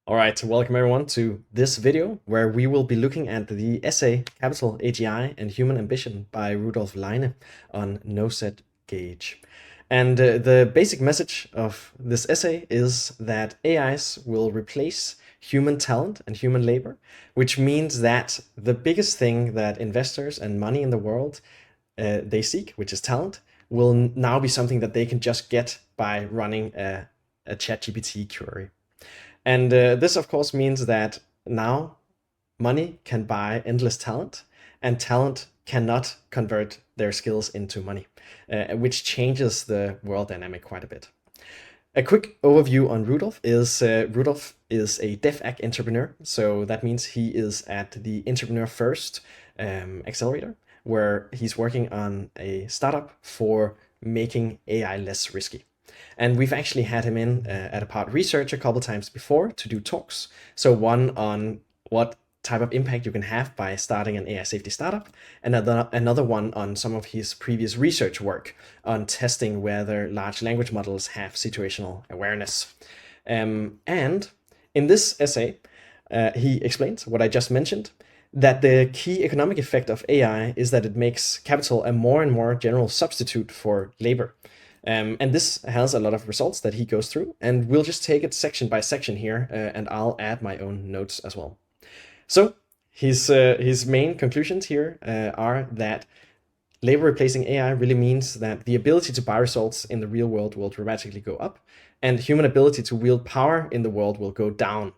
All right, welcome everyone to this video where we will be looking at the essay Capital, AGI and Human Ambition by Rudolf Laine on no set gauge. And the basic message of this essay is that AIs will replace human talent and human labor, which means that the biggest thing that investors and money in the world they seek, which is talent, will now be something that they can just get by running a ChatGPT query. And this, of course, means that now money can buy endless talent, and talent cannot convert their skills into money, which changes the world dynamic quite a bit. A quick overview on Rudolf is Rudolf is a DevAc entrepreneur, so that means he is at the Entrepreneur First accelerator, where he's working on a startup for making AI less risky. And we've actually had him in at Apart Research a couple times before to do talks. So one on what type of impact you can have by starting an AI safety startup, and another one on some of his previous research work on testing whether large language models have situational awareness. And in this essay, he explains what I just mentioned, that the key economic effect of AI is that it makes capital a more and more general substitute for labor. And this has a lot of results that he goes through, and we'll just take it section by section here, and I'll add my own notes as well. So his main conclusions here are that labor replacing AI really means that the ability to buy results in the real world will dramatically go up, and human ability to wield power in the world will go down.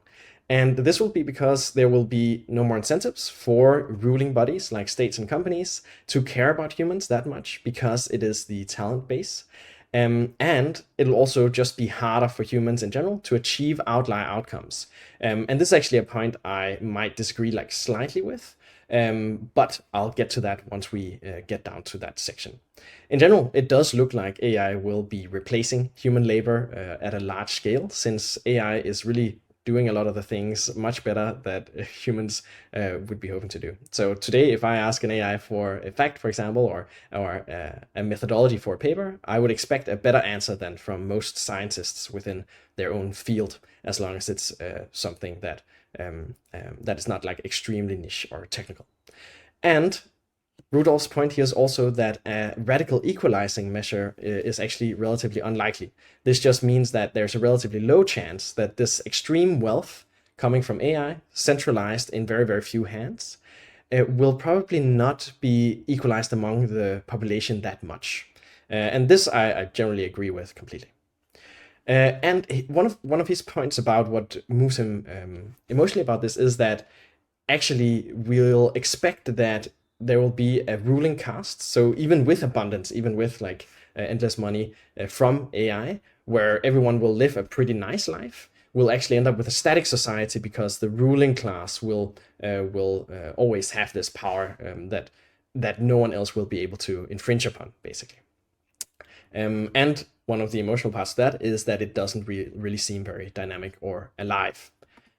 And this will be because there will be no more incentives for ruling bodies like states and companies to care about humans that much, because it is the talent base. And it'll also just be harder for humans in general to achieve outlier outcomes. And this is actually a point I might disagree slightly with, but I'll get to that once we get down to that section. In general, it does look like AI will be replacing human labor at a large scale, since AI is really doing a lot of the things much better that humans would be hoping to do. So today, if I ask an AI for a fact, for example, or a methodology for a paper, I would expect a better answer than from most scientists within their own field, as long as it's something that that is not extremely niche or technical. And Rudolph's point here is also that a radical equalizing measure is actually relatively unlikely. This just means that there's a relatively low chance that this extreme wealth coming from AI, centralized in very, very few hands, will probably not be equalized among the population that much. And this I generally agree with completely. And one of his points about what moves him emotionally about this is that actually we'll expect that there will be a ruling caste. So even with abundance, even with endless money from AI, where everyone will live a pretty nice life, we'll actually end up with a static society, because the ruling class will always have this power that no one else will be able to infringe upon, basically. And one of the emotional parts of that is that it doesn't really seem very dynamic or alive.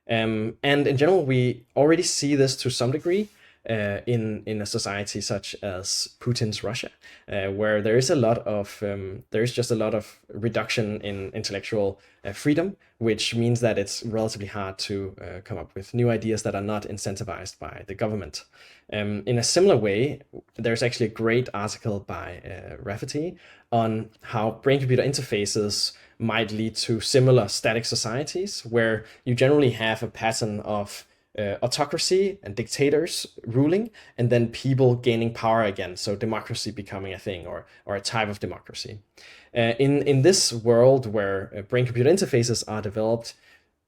And in general, we already see this to some degree in a society such as Putin's Russia, where there is just a lot of reduction in intellectual freedom, which means that it's relatively hard to come up with new ideas that are not incentivized by the government. In a similar way, there's actually a great article by Rafferty on how brain-computer interfaces might lead to similar static societies, where you generally have a pattern of autocracy and dictators ruling, and then people gaining power again, so democracy becoming a thing, or a type of democracy. In this world where brain-computer interfaces are developed,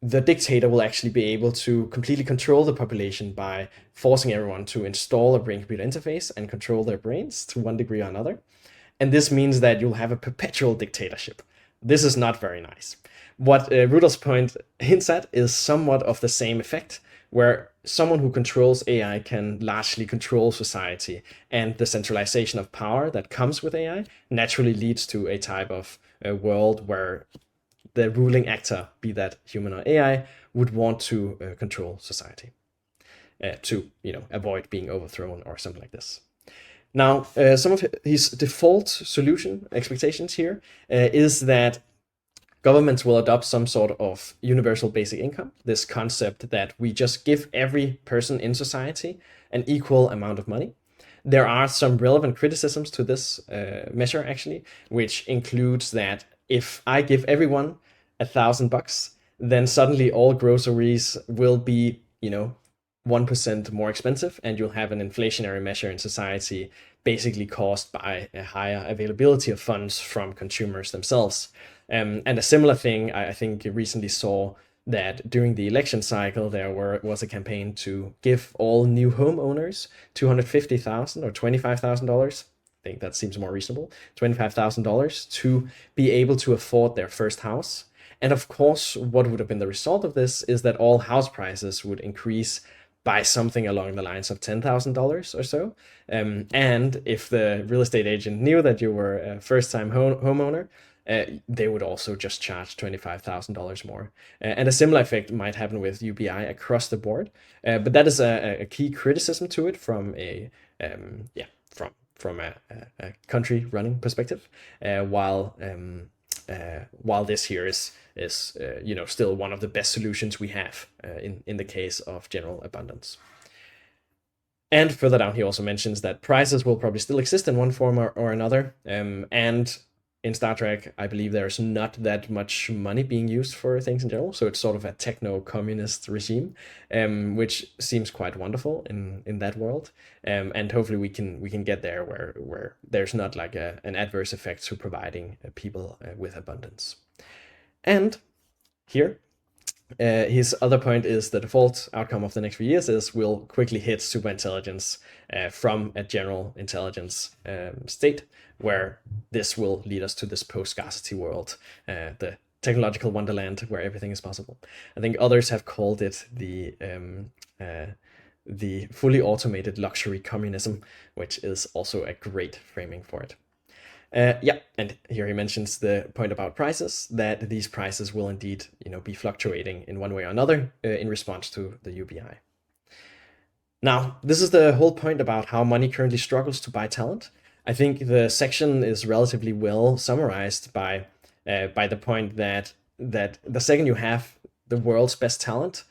the dictator will actually be able to completely control the population by forcing everyone to install a brain-computer interface and control their brains to one degree or another. And this means that you'll have a perpetual dictatorship. This is not very nice. What Rudolph's point hints at is somewhat of the same effect, where someone who controls AI can largely control society, and the centralization of power that comes with AI naturally leads to a type of world where the ruling actor, be that human or AI, would want to control society to avoid being overthrown or something like this. Now, some of his default solution expectations here is that governments will adopt some sort of universal basic income, this concept that we just give every person in society an equal amount of money. There are some relevant criticisms to this measure, actually, which includes that if I give everyone $1,000, then suddenly all groceries will be, 1% more expensive, and you'll have an inflationary measure in society basically caused by a higher availability of funds from consumers themselves. And a similar thing, I think, recently saw that during the election cycle, there was a campaign to give all new homeowners $250,000 or $25,000. I think that seems more reasonable, $25,000 to be able to afford their first house. And of course, what would have been the result of this is that all house prices would increase by something along the lines of $10,000 or so. And if the real estate agent knew that you were a first-time homeowner, they would also just charge $25,000 more. And a similar effect might happen with UBI across the board. But that is a key criticism to it from a country running perspective. While this here is still one of the best solutions we have in the case of general abundance. And further down, he also mentions that prices will probably still exist in one form or another. And in Star Trek, I believe there's not that much money being used for things in general. So it's sort of a techno-communist regime, which seems quite wonderful in that world. And hopefully we can get there where there's not like an adverse effect to providing people with abundance. And here, his other point is the default outcome of the next few years is we'll quickly hit superintelligence from a general intelligence state, where this will lead us to this post-scarcity world, the technological wonderland where everything is possible. I think others have called it the fully automated luxury communism, which is also a great framing for it. And here he mentions the point about prices, that these prices will indeed, be fluctuating in one way or another in response to the UBI. Now, this is the whole point about how money currently struggles to buy talent. I think the section is relatively well summarized by the point that the second you have the world's best talent,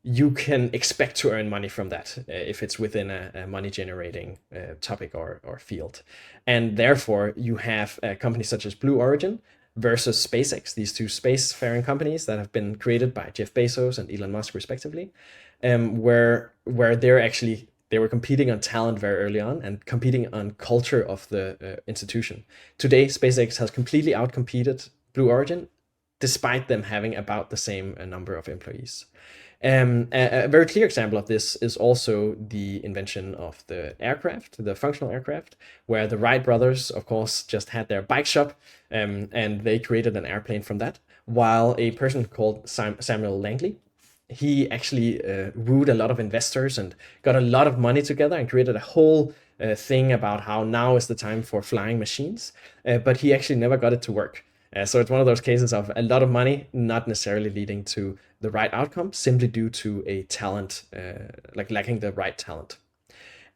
you can expect to earn money from that if it's within a money-generating topic or field. And therefore, you have companies such as Blue Origin versus SpaceX, these two spacefaring companies that have been created by Jeff Bezos and Elon Musk, respectively, where they were competing on talent very early on and competing on culture of the institution. Today, SpaceX has completely outcompeted Blue Origin, despite them having about the same number of employees. A very clear example of this is also the invention of the aircraft, the functional aircraft, where the Wright brothers, of course, just had their bike shop and they created an airplane from that, while a person called Samuel Langley, he actually wooed a lot of investors and got a lot of money together and created a whole thing about how now is the time for flying machines, but he actually never got it to work. So it's one of those cases of a lot of money not necessarily leading to the right outcome, simply due to a talent, like lacking the right talent.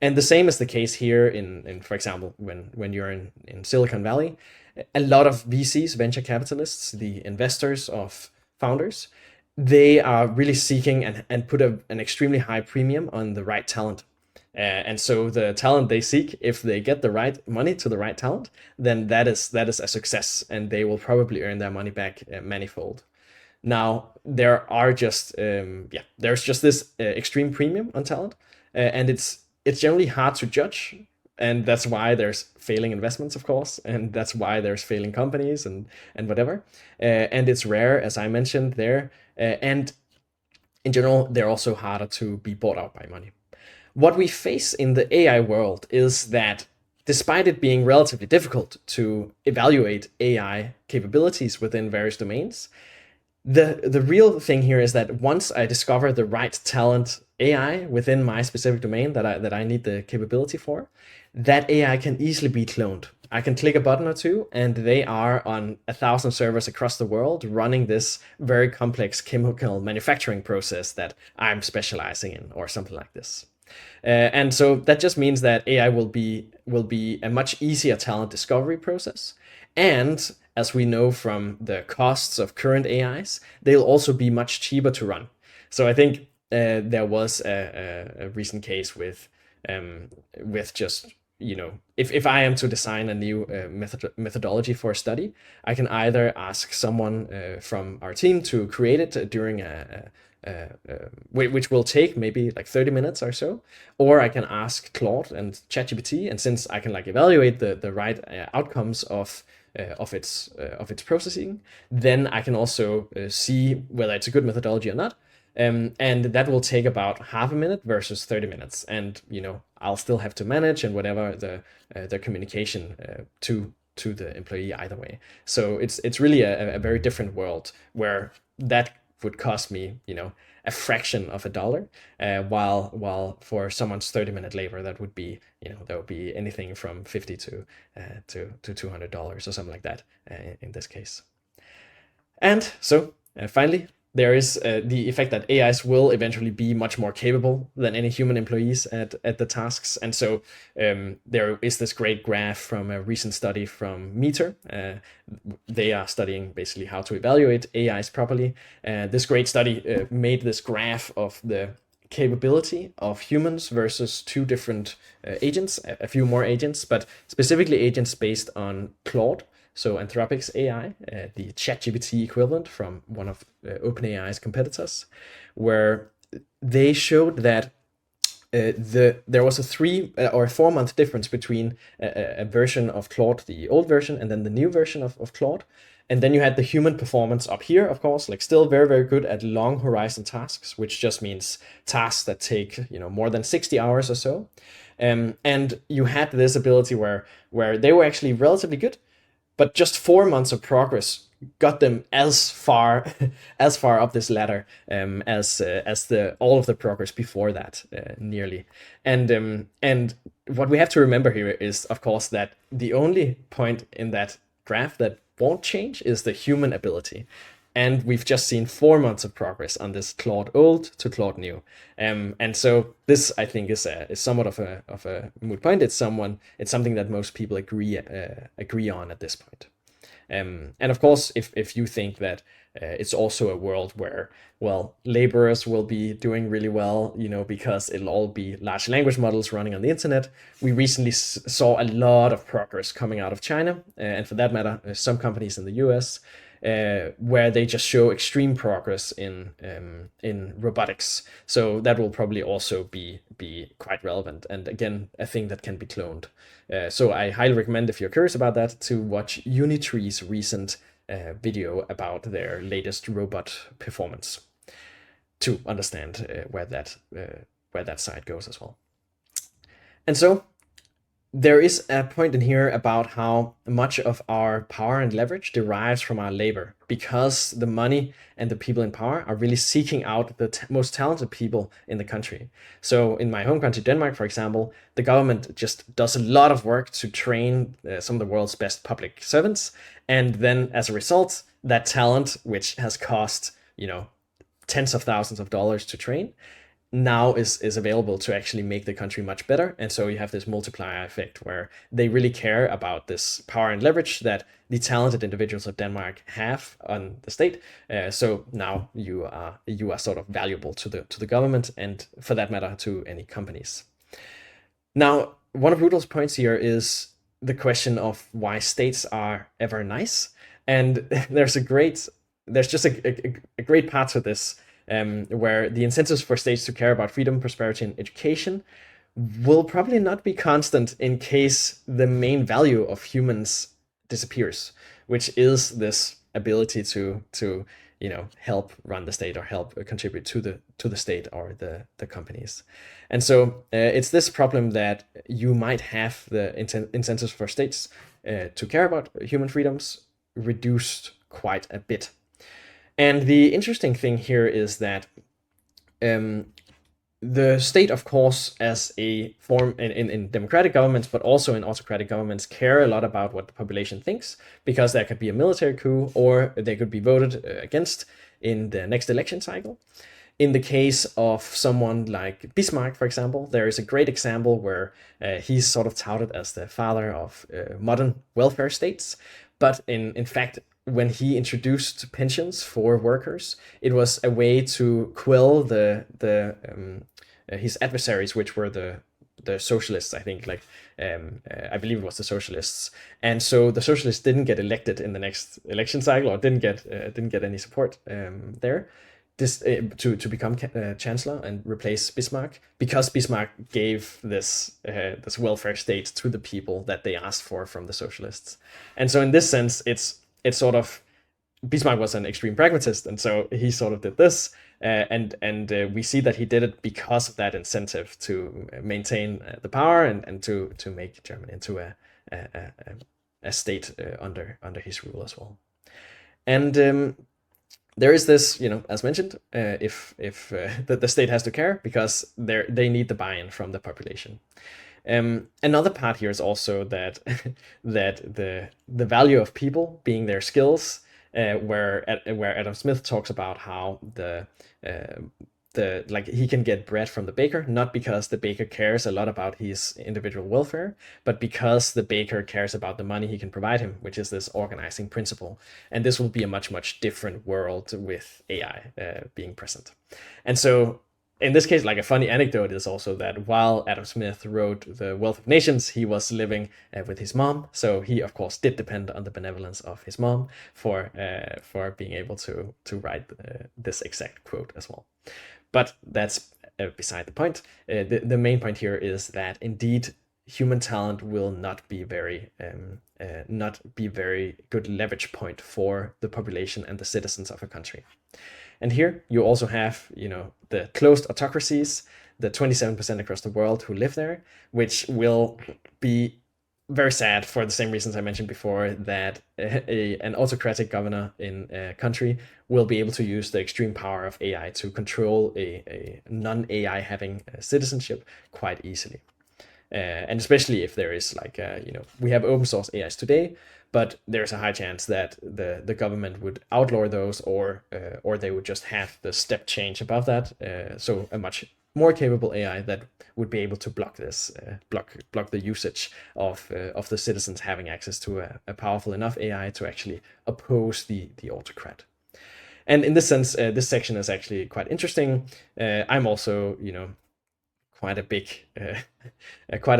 And the same is the case here in for example, when you're in Silicon Valley, a lot of VCs, venture capitalists, the investors of founders, they are really seeking and put an extremely high premium on the right talent. And so the talent they seek, if they get the right money to the right talent, then that is a success, and they will probably earn their money back manifold. Now, there's just this extreme premium on talent, and it's generally hard to judge, and that's why there's failing investments, of course, and that's why there's failing companies and whatever. And it's rare, as I mentioned there, and in general, they're also harder to be bought out by money. What we face in the AI world is that despite it being relatively difficult to evaluate AI capabilities within various domains, the real thing here is that once I discover the right talent AI within my specific domain that I need the capability for, that AI can easily be cloned. I can click a button or two, and they are on 1,000 servers across the world running this very complex chemical manufacturing process that I'm specializing in, or something like this. And so that just means that AI will be a much easier talent discovery process, and as we know from the costs of current AIs, they'll also be much cheaper to run. So I think there was a recent case with just, you know, if I am to design a new methodology for a study, I can either ask someone from our team to create it during which will take maybe like 30 minutes or so, or I can ask Claude and ChatGPT, and since I can like evaluate the right outcomes of its processing, then I can also see whether it's a good methodology or not. And that will take about half a minute versus 30 minutes. And, you know, I'll still have to manage and whatever the communication to the employee either way. So it's really a very different world where that would cost me, you know, a fraction of a dollar, while for someone's 30-minute labor, that would be, you know, that would be anything from $50 to $200 or something like that in this case. And so finally, there is the effect that AIs will eventually be much more capable than any human employees at the tasks. And so there is this great graph from a recent study from Meter. They are studying basically how to evaluate AIs properly. This great study made this graph of the capability of humans versus two different agents, a few more agents, but specifically agents based on Claude. So Anthropic's AI, the ChatGPT equivalent from one of OpenAI's competitors, where they showed that there was a 3 or 4 month difference between a version of Claude, the old version, and then the new version of Claude. And then you had the human performance up here, of course, like still very, very good at long horizon tasks, which just means tasks that take, you know, more than 60 hours or so. And you had this ability where they were actually relatively good, but just 4 months of progress got them as far up this ladder as all of the progress before that, nearly. And what we have to remember here is, of course, that the only point in that graph that won't change is the human ability. And we've just seen 4 months of progress on this Claude old to Claude new. And so this, I think, is somewhat of a moot point. It's something that most people agree on at this point. And of course, if you think that it's also a world where, well, laborers will be doing really well, you know, because it'll all be large language models running on the internet. We recently saw a lot of progress coming out of China, and for that matter, some companies in the US, where they just show extreme progress in robotics. So that will probably also be quite relevant, and again, a thing that can be cloned. So I highly recommend, if you're curious about that, to watch Unitree's recent video about their latest robot performance to understand where that side goes as well. And so there is a point in here about how much of our power and leverage derives from our labor, because the money and the people in power are really seeking out the most talented people in the country. So in my home country, Denmark, for example, the government just does a lot of work to train some of the world's best public servants. And then as a result, that talent, which has cost, you know, tens of thousands of dollars to train, now is available to actually make the country much better. And so you have this multiplier effect where they really care about this power and leverage that the talented individuals of Denmark have on the state. So now you are sort of valuable to the government, and for that matter to any companies. Now, one of Rudolf's points here is the question of why states are ever nice. And there's just a great part to this, where the incentives for states to care about freedom, prosperity, and education will probably not be constant in case the main value of humans disappears, which is this ability to you know, help run the state or help contribute to the state or the companies. And so it's this problem that you might have the incentives for states to care about human freedoms reduced quite a bit. And the interesting thing here is that the state, of course, as a form in democratic governments, but also in autocratic governments, care a lot about what the population thinks, because there could be a military coup or they could be voted against in the next election cycle. In the case of someone like Bismarck, for example, there is a great example where he's sort of touted as the father of modern welfare states. But in fact, when he introduced pensions for workers, it was a way to quell his adversaries, which were the socialists, I think, I believe it was the socialists, and so the socialists didn't get elected in the next election cycle, or didn't get any support there. This to become chancellor and replace Bismarck, because Bismarck gave this welfare state to the people that they asked for from the socialists. And so in this sense, it's sort of, Bismarck was an extreme pragmatist, and so he sort of did this, and we see that he did it because of that incentive to maintain the power, and to make Germany into a state under his rule as well. And there is this, as mentioned, if the state has to care, because they need the buy-in from the population. Another part here is also that that the value of people being their skills, where Adam Smith talks about how he can get bread from the baker, not because the baker cares a lot about his individual welfare, but because the baker cares about the money he can provide him, which is this organizing principle. And this will be a much different world with AI being present. And so in this case, a funny anecdote is also that while Adam Smith wrote The Wealth of Nations, he was living with his mom. So he, of course, did depend on the benevolence of his mom for being able to write this exact quote as well. But that's beside the point. The main point here is that indeed human talent will not be very good leverage point for the population and the citizens of a country. And here you also have, the closed autocracies, the 27% across the world who live there, which will be very sad for the same reasons I mentioned before, that an autocratic governor in a country will be able to use the extreme power of AI to control a non-AI having citizenship quite easily. And especially if there is we have open source AIs today, but there's a high chance that the government would outlaw those, or they would just have the step change above that. So a much more capable AI that would be able to block this, block the usage of the citizens having access to a powerful enough AI to actually oppose the autocrat. And in this sense, this section is actually quite interesting. I'm also, quite a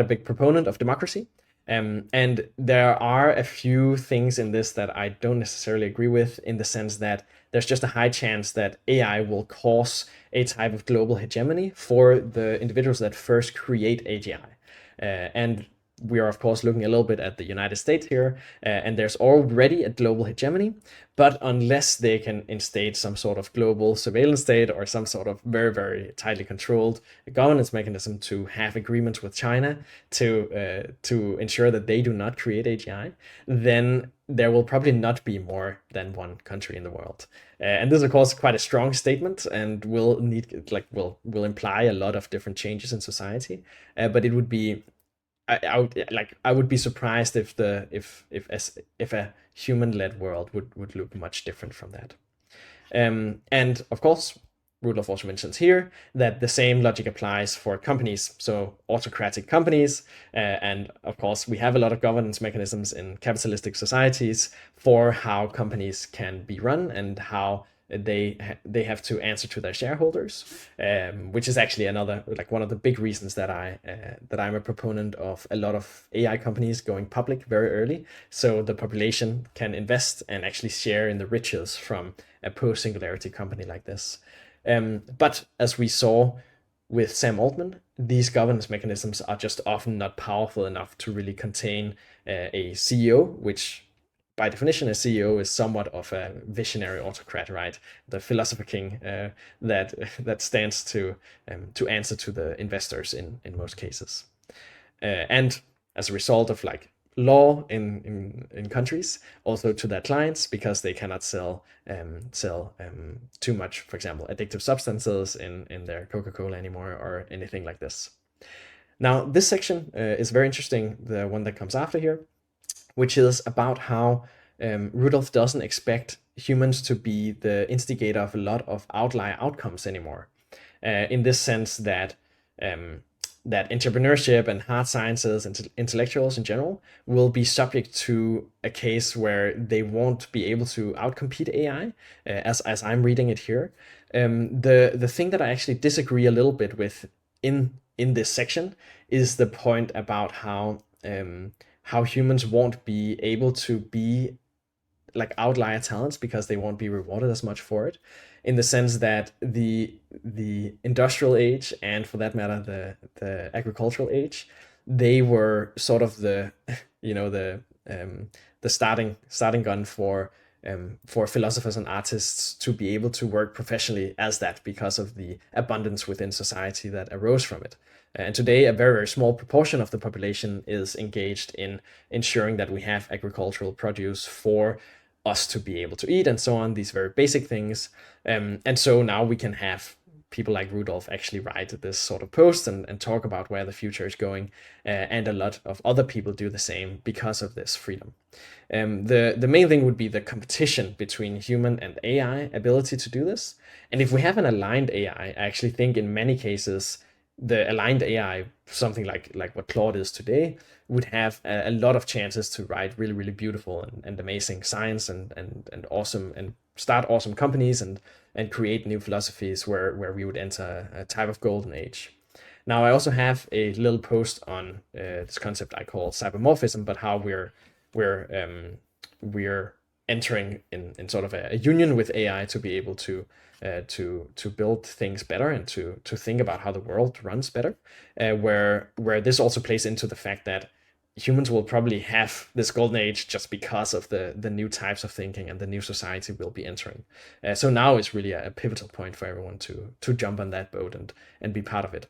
big proponent of democracy. And there are a few things in this that I don't necessarily agree with, in the sense that there's just a high chance that AI will cause a type of global hegemony for the individuals that first create AGI. And we are, of course, looking a little bit at the United States here, and there's already a global hegemony, but unless they can instate some sort of global surveillance state, or some sort of very, very tightly controlled governance mechanism to have agreements with China to ensure that they do not create AGI, then there will probably not be more than one country in the world. And this is, of course, quite a strong statement, and will imply a lot of different changes in society. But it would be, I would be surprised if a human-led world would look much different from that. And of course, Rudolf also mentions here that the same logic applies for companies, so autocratic companies, and of course we have a lot of governance mechanisms in capitalistic societies for how companies can be run and how they have to answer to their shareholders, which is actually another, one of the big reasons that I'm a proponent of a lot of AI companies going public very early, so the population can invest and actually share in the riches from a post-singularity company like this. But as we saw with Sam Altman, these governance mechanisms are just often not powerful enough to really contain a CEO, which by definition, a CEO is somewhat of a visionary autocrat, right? The philosopher king that stands to answer to the investors in most cases. And as a result of law in countries, also to their clients, because they cannot sell too much, for example, addictive substances in their Coca-Cola anymore, or anything like this. Now, this section is very interesting, the one that comes after here, which is about how Rudolf doesn't expect humans to be the instigator of a lot of outlier outcomes anymore. In this sense that that entrepreneurship and hard sciences and intellectuals in general will be subject to a case where they won't be able to outcompete AI, as I'm reading it here. The thing that I actually disagree a little bit with in this section is the point about how humans won't be able to be like outlier talents because they won't be rewarded as much for it, in the sense that the industrial age, and for that matter the agricultural age, they were sort of the you know the starting gun for philosophers and artists to be able to work professionally as that, because of the abundance within society that arose from it. And today, a very, very small proportion of the population is engaged in ensuring that we have agricultural produce for us to be able to eat and so on, these very basic things. And so now we can have people like Rudolf actually write this sort of post and talk about where the future is going, and a lot of other people do the same because of this freedom. The main thing would be the competition between human and AI ability to do this. And if we have an aligned AI, I actually think in many cases the aligned AI, something like what Claude is today, would have a lot of chances to write really, really beautiful and amazing science and awesome, and start awesome companies and create new philosophies where we would enter a type of golden age. Now, I also have a little post on this concept I call cybermorphism, but how we're entering in sort of a union with AI to be able to build things better and to think about how the world runs better, where this also plays into the fact that humans will probably have this golden age just because of the new types of thinking and the new society we'll be entering. So now is really a pivotal point for everyone to jump on that boat and be part of it.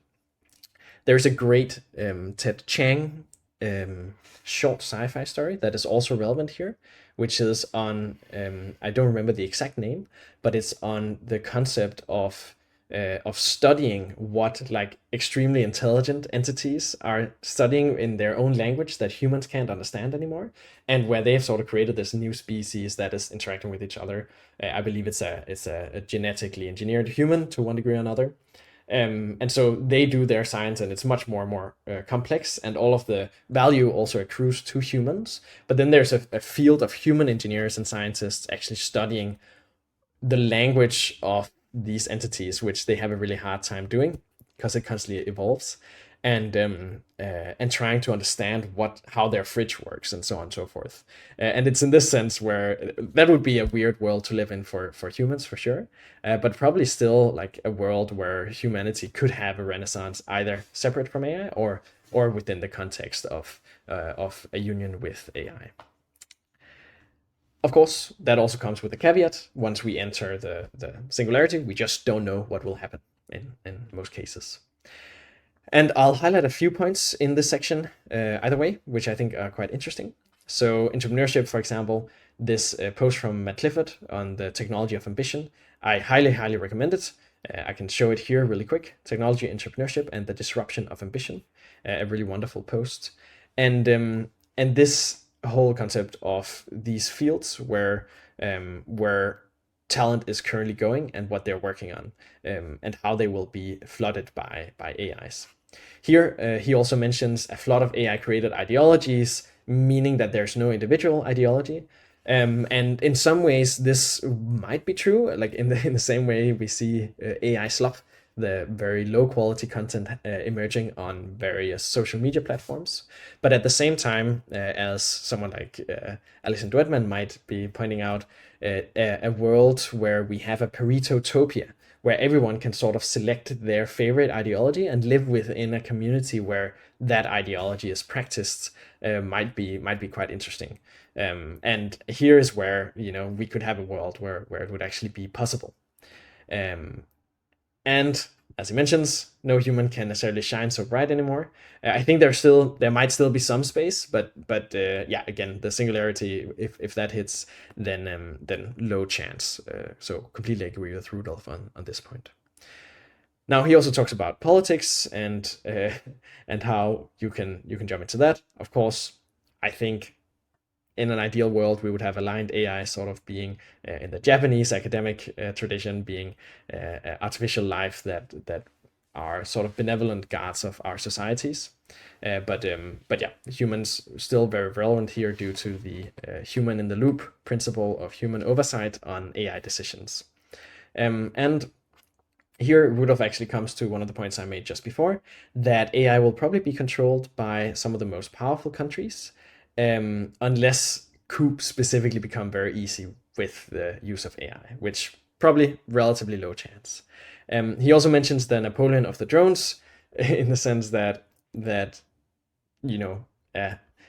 There's a great Ted Chang short sci-fi story that is also relevant here, which is on I don't remember the exact name, but it's on the concept of studying what like extremely intelligent entities are studying in their own language that humans can't understand anymore, and where they've sort of created this new species that is interacting with each other. I believe it's a genetically engineered human to one degree or another. And so they do their science, and it's much more complex, and all of the value also accrues to humans. But then there's a field of human engineers and scientists actually studying the language of these entities, which they have a really hard time doing because it constantly evolves, and trying to understand how their fridge works and so on and so forth. And it's in this sense where that would be a weird world to live in for humans, for sure, but probably still like a world where humanity could have a renaissance, either separate from AI or within the context of a union with AI. Of course, that also comes with a caveat. Once we enter the singularity, we just don't know what will happen in most cases. And I'll highlight a few points in this section, either way, which I think are quite interesting. So entrepreneurship, for example, this post from Matt Clifford on the technology of ambition, I highly, highly recommend it. I can show it here really quick. Technology, entrepreneurship, and the disruption of ambition. A really wonderful post. And this whole concept of these fields where talent is currently going and what they're working on, and how they will be flooded by AIs. Here, he also mentions a flood of AI-created ideologies, meaning that there's no individual ideology. And in some ways, this might be true. Like in the same way we see AI slop, the very low quality content emerging on various social media platforms. But at the same time, as someone like Alison Dwedman might be pointing out, a world where we have a Paretotopia, where everyone can sort of select their favorite ideology and live within a community where that ideology is practiced, might be quite interesting. And here is where we could have a world where it would actually be possible. And as he mentions, no human can necessarily shine so bright anymore. I think there might still be some space, but yeah, again, the singularity, if that hits, then low chance. So completely agree with Rudolf on this point. Now he also talks about politics and how you can jump into that. Of course, I think in an ideal world, we would have aligned AI sort of being in the Japanese academic tradition, being artificial life that are sort of benevolent guards of our societies. But yeah, humans still very relevant here due to the human in the loop principle of human oversight on AI decisions. And here, Rudolf actually comes to one of the points I made just before, that AI will probably be controlled by some of the most powerful countries, unless coups specifically become very easy with the use of AI, which probably relatively low chance. He also mentions the Napoleon of the drones, in the sense that you know,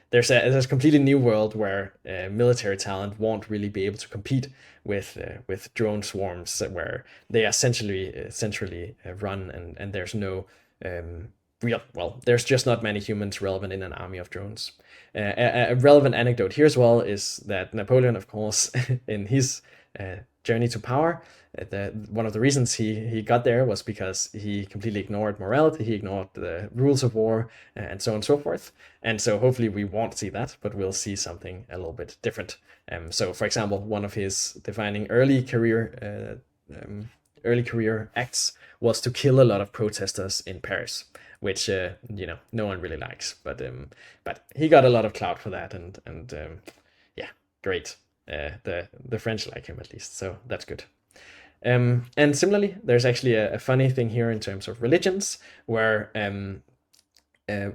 there's a completely new world where military talent won't really be able to compete with drone swarms where they are centrally run, and there's no there's just not many humans relevant in an army of drones. A relevant anecdote here as well is that Napoleon, of course, in his journey to power, one of the reasons he got there was because he completely ignored morality, he ignored the rules of war, and so on and so forth. And so hopefully we won't see that, but we'll see something a little bit different. So for example, one of his defining early career acts was to kill a lot of protesters in Paris, which no one really likes, but he got a lot of clout for that, and yeah, great. The French like him at least, so that's good. And similarly, there's actually a funny thing here in terms of religions, where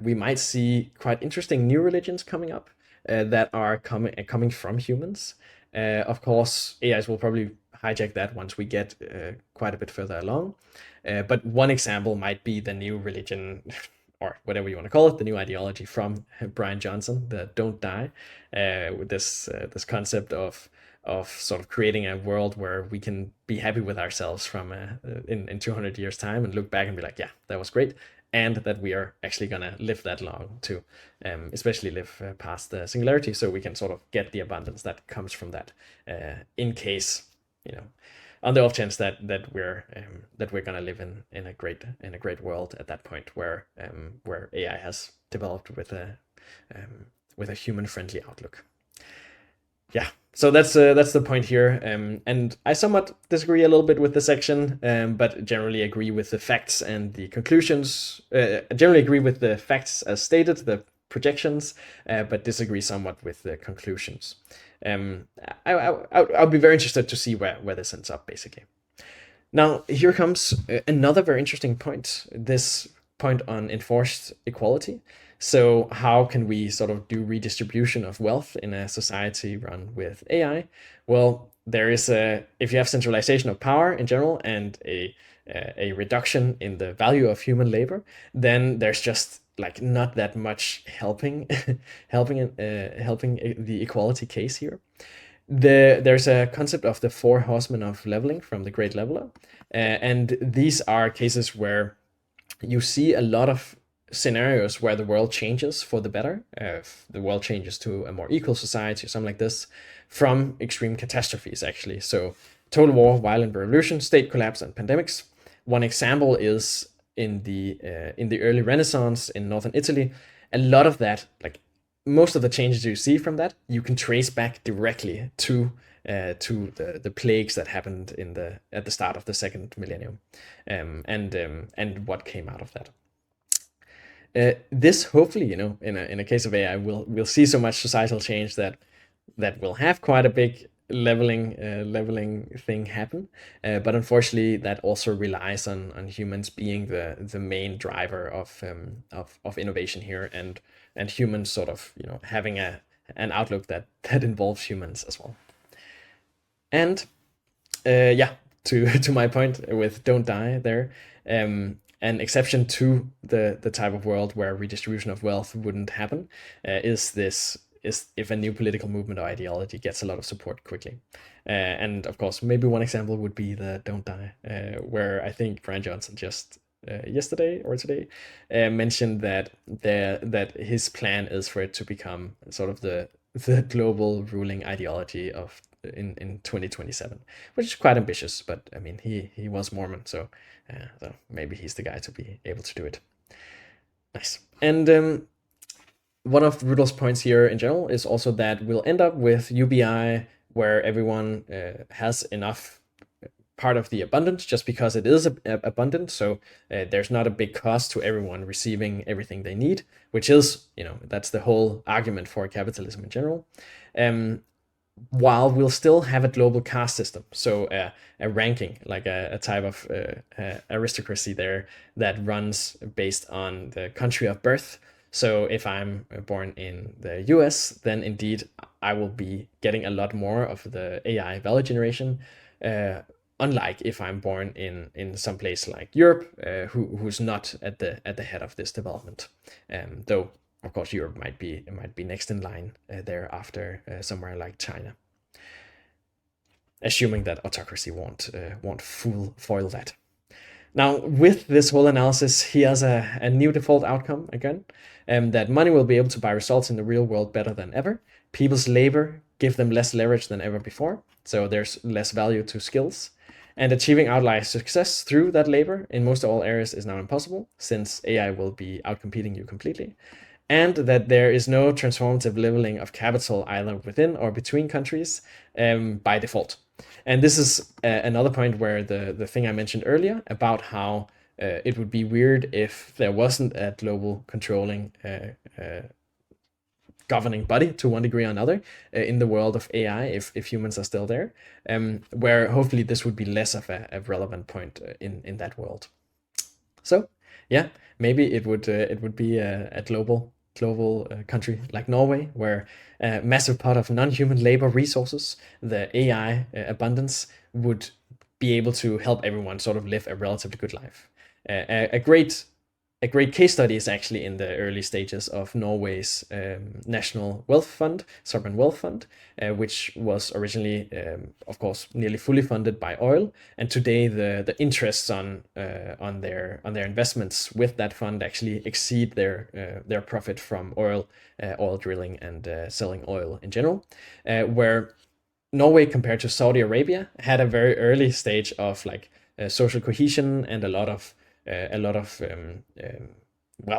we might see quite interesting new religions coming up that are coming from humans. Of course, AIs will probably hijack that once we get quite a bit further along. But one example might be the new religion, or whatever you want to call it, the new ideology from Brian Johnson, the "Don't Die," with this concept of sort of creating a world where we can be happy with ourselves from in 200 years time and look back and be like, yeah, that was great, and that we are actually gonna live that long to especially live past the singularity, so we can sort of get the abundance that comes from that, in case, on the off chance that we're gonna live in a great world at that point, where AI has developed with a human friendly outlook. Yeah, so that's the point here, and I somewhat disagree a little bit with the section, but generally agree with the facts and the conclusions. Generally agree with the facts as stated, the projections, but disagree somewhat with the conclusions. I'll be very interested to see where this ends up, basically. Now, here comes another very interesting point, this point on enforced equality. So how can we sort of do redistribution of wealth in a society run with AI? Well, there is if you have centralization of power in general and a reduction in the value of human labor, then there's just like not that much helping the equality case here. There's a concept of the four horsemen of leveling from the Great Leveler, and these are cases where you see a lot of scenarios where the world changes for the better, the world changes to a more equal society or something like this, from extreme catastrophes, actually. So total war, violent revolution, state collapse, and pandemics. One example is in the early Renaissance in northern Italy. A lot of that, like most of the changes you see from that, you can trace back directly to the plagues that happened at the start of the second millennium, and what came out of that. This hopefully, in a case of AI, we'll see so much societal change that will have quite a big leveling thing happen. But unfortunately, that also relies on humans being the main driver of innovation here, and humans sort of having an outlook that involves humans as well. And yeah, to my point with "Don't Die" there. An exception to the type of world where redistribution of wealth wouldn't happen is if a new political movement or ideology gets a lot of support quickly. And of course, maybe one example would be the "Don't Die," where I think Brian Johnson just yesterday or today mentioned that his plan is for it to become sort of the global ruling ideology of in 2027, which is quite ambitious, but I mean he was Mormon, so maybe he's the guy to be able to do it. Nice. And one of Rudolph's points here in general is also that we'll end up with UBI where everyone has enough part of the abundance just because it is abundant. So there's not a big cost to everyone receiving everything they need, which is, that's the whole argument for capitalism in general. While we'll still have a global caste system, so a ranking, like a type of aristocracy there that runs based on the country of birth. So if I'm born in the US, then indeed I will be getting a lot more of the AI value generation, unlike if I'm born in some place like Europe, who's not at the head of this development. Though of course Europe might be next in line there after somewhere like China, assuming that autocracy won't foil that. Now, with this whole analysis, he has a new default outcome again, that money will be able to buy results in the real world better than ever. People's labor give them less leverage than ever before, so there's less value to skills. And achieving Outliers success through that labor in most all areas is now impossible, since AI will be outcompeting you completely. And that there is no transformative leveling of capital either within or between countries by default. And this is another point where the thing I mentioned earlier about how it would be weird if there wasn't a global controlling governing body to one degree or another in the world of AI if humans are still there, where hopefully this would be less of a relevant point in that world. So yeah, maybe it would be a global country like Norway, where a massive part of non-human labor resources, the AI abundance, would be able to help everyone sort of live a relatively good life. A great case study is actually in the early stages of Norway's national wealth fund, sovereign wealth fund, which was originally, of course, nearly fully funded by oil, and today the interests on their investments with that fund actually exceed their profit from oil drilling and selling oil in general, where Norway, compared to Saudi Arabia, had a very early stage of like social cohesion and a lot of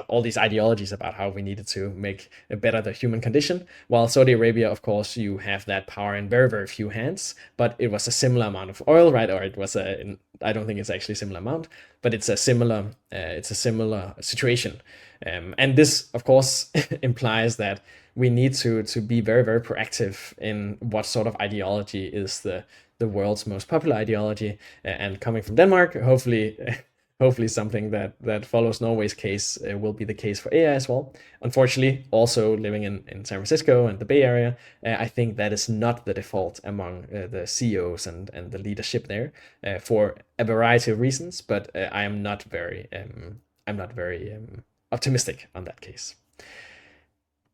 all these ideologies about how we needed to make better the human condition. While Saudi Arabia, of course, you have that power in very, very few hands, but it was a similar amount of oil, right? Or it was I don't think it's actually a similar amount, but it's a similar situation. And this, of course, implies that we need to be very, very proactive in what sort of ideology is the world's most popular ideology. And coming from Denmark, hopefully something that follows Norway's case will be the case for AI as well. Unfortunately, also living in San Francisco and the Bay Area, I think that is not the default among the CEOs and the leadership there for a variety of reasons, but I am not very optimistic on that case.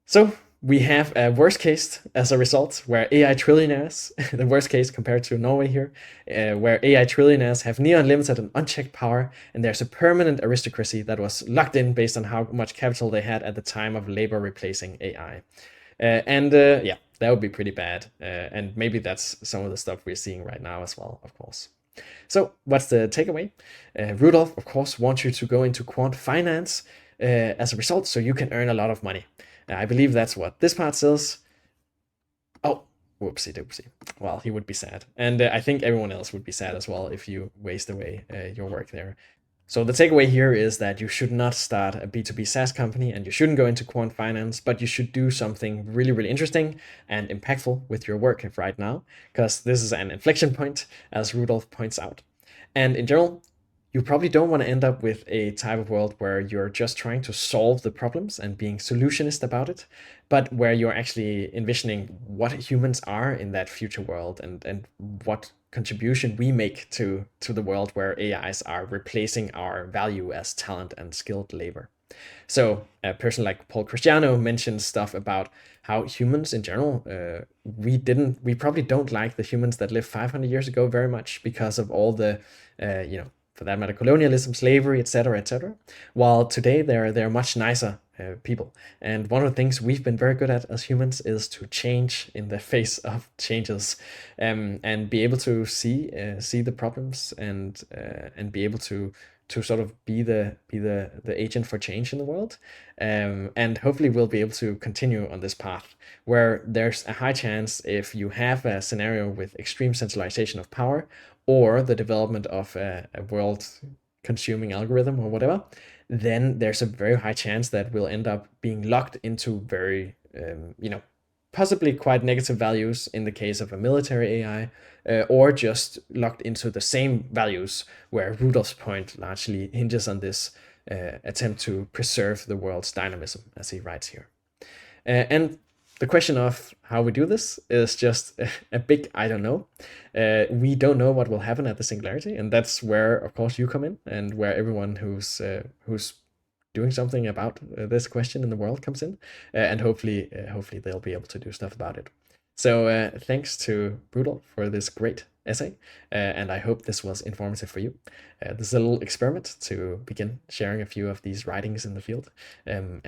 So we have a worst case as a result, where AI trillionaires, the worst case compared to Norway here, where AI trillionaires have near unlimited and unchecked power, and there's a permanent aristocracy that was locked in based on how much capital they had at the time of labor replacing AI. Yeah, that would be pretty bad. And maybe that's some of the stuff we're seeing right now as well, of course. So what's the takeaway? Rudolf, of course, wants you to go into quant finance as a result, so you can earn a lot of money. I believe that's what this part says. Oh, whoopsie doopsie. Well, he would be sad. And I think everyone else would be sad as well if you waste away your work there. So the takeaway here is that you should not start a B2B SaaS company, and you shouldn't go into quant finance, but you should do something really, really interesting and impactful with your work right now, because this is an inflection point, as Rudolf points out. And in general, you probably don't want to end up with a type of world where you're just trying to solve the problems and being solutionist about it, but where you're actually envisioning what humans are in that future world and what contribution we make to the world where AIs are replacing our value as talent and skilled labor. So a person like Paul Cristiano mentions stuff about how humans in general, we probably don't like the humans that lived 500 years ago very much because of all the, for that matter, colonialism, slavery, etc., etc. While today they're much nicer people. And one of the things we've been very good at as humans is to change in the face of changes, and be able to see the problems and be able to to sort of be the agent for change in the world. And hopefully we'll be able to continue on this path where there's a high chance, if you have a scenario with extreme centralization of power or the development of a world consuming algorithm or whatever, then there's a very high chance that we'll end up being locked into very, possibly quite negative values in the case of a military AI, or just locked into the same values where Rudolph's point largely hinges on this attempt to preserve the world's dynamism, as he writes here. And the question of how we do this is just a big I don't know. We don't know what will happen at the Singularity, and that's where, of course, you come in, and where everyone who's doing something about this question in the world comes in, and hopefully they'll be able to do stuff about it. So thanks to Rudolf for this great essay, and I hope this was informative for you. This is a little experiment to begin sharing a few of these writings in the field, and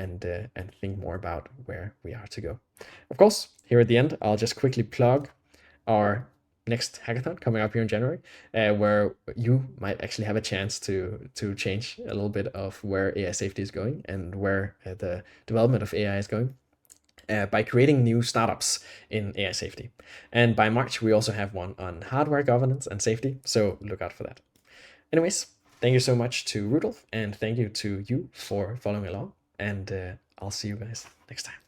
think more about where we are to go. Of course, here at the end, I'll just quickly plug our next hackathon coming up here in January, where you might actually have a chance to change a little bit of where AI safety is going and where the development of AI is going, by creating new startups in AI safety. And by March, we also have one on hardware governance and safety, so look out for that. Anyways, thank you so much to Rudolf, and thank you to you for following along, and I'll see you guys next time.